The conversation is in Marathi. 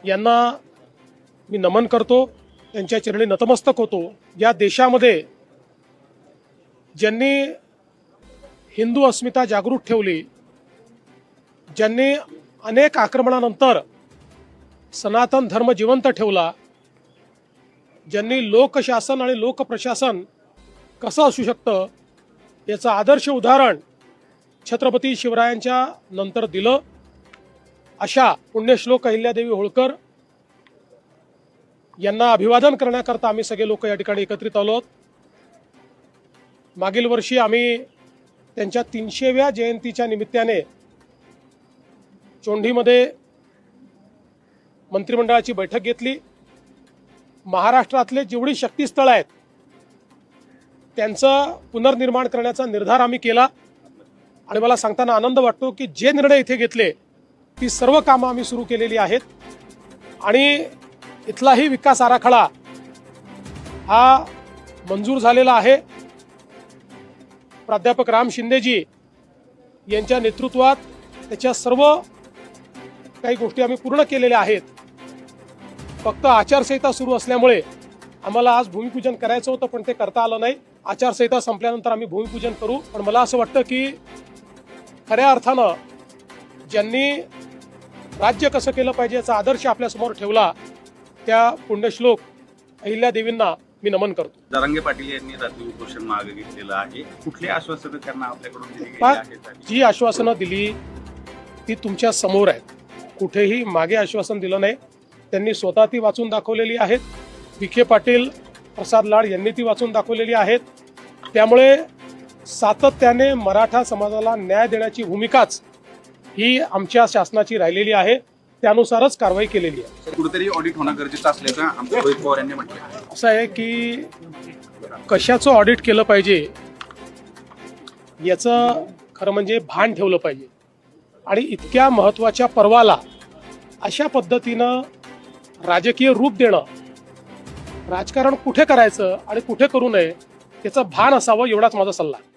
यांना मी नमन करतो, त्यांच्या चरणी नतमस्तक होतो। या देशामध्ये ज्यांनी हिंदू अस्मिता जागृत ठेवली, ज्यांनी अनेक आक्रमणानंतर सनातन धर्म जिवंत ठेवला, ज्यांनी लोकशासन आणि लोकप्रशासन कसं असू शकतं याचं आदर्श उदाहरण छत्रपती शिवरायांच्या नंतर दिलं, अशा पुण्यश्लोक अहिल्यादेवी होळकर यांना अभिवादन करण्याकरता आम्ही सगळे लोक या ठिकाणी एकत्रित आलो आहोत। मागील वर्षी आम्ही त्यांच्या 300व्या जयंतीच्या निमित्ताने चोंडीमध्ये मंत्रिमंडळाची बैठक घेतली। महाराष्ट्रातले जेवढी शक्तीस्थळ आहेत त्यांचं पुनर्निर्माण करण्याचा निर्धार आम्ही केला आणि मला सांगताना आनंद वाटतो की जे निर्णय इथे घेतले ती सर्व कामं आम्ही सुरू केलेली आहेत आणि इथलाही विकास आराखडा हा मंजूर झालेला आहे। प्राध्यापक राम शिंदेजी यांच्या नेतृत्वात त्याच्या सर्व काही गोष्टी आम्ही पूर्ण केलेल्या आहेत। फक्त आचारसंहिता सुरू असल्यामुळे आम्हाला आज भूमिपूजन करायचं होतं पण ते करता आलं नाही। आचारसंहिता संपल्यानंतर आम्ही भूमिपूजन करू। पण मला असं वाटतं की खऱ्या अर्थानं ज्यांनी राज्य कसं केलं पाहिजे याचा आदर्श आपल्यासमोर ठेवला त्या पुण्यश्लोक अहिल्यादेवींना मी नमन करतो। जरांगे पाटील यांनी रात्री उपोषण मागे घेतलेलं आहे, कुठली आश्वासनं त्यांना आपल्याकडून दिली गेली आहेत? जी आश्वासनं दिली ती तुमच्या समोर आहेत, कुठेही मागे आश्वासन दिलं नाही। त्यांनी स्वतः ती वाचून दाखवलेली आहेत, विखे पाटील, प्रसाद लाड यांनी ती वाचून दाखवलेली आहेत। त्यामुळे सातत्याने मराठा समाजाला न्याय देण्याची भूमिकाच ही आमच्या शासनाची राहिलेली आहे, त्यानुसारच कारवाई केलेली आहे। कुठेतरी ऑडिट होणं गरजेचं असल्याचं आमच्या रोहित पवार यांनी म्हटलं। असं आहे की कशाचं ऑडिट केलं पाहिजे याचं खरं म्हणजे भान ठेवलं पाहिजे आणि इतक्या महत्त्वाच्या पर्वाला अशा पद्धतीनं राजकीय रूप देणं, राजकारण कुठे करायचं आणि कुठे करू नये याचं भान असावं एवढाच माझा सल्ला आहे।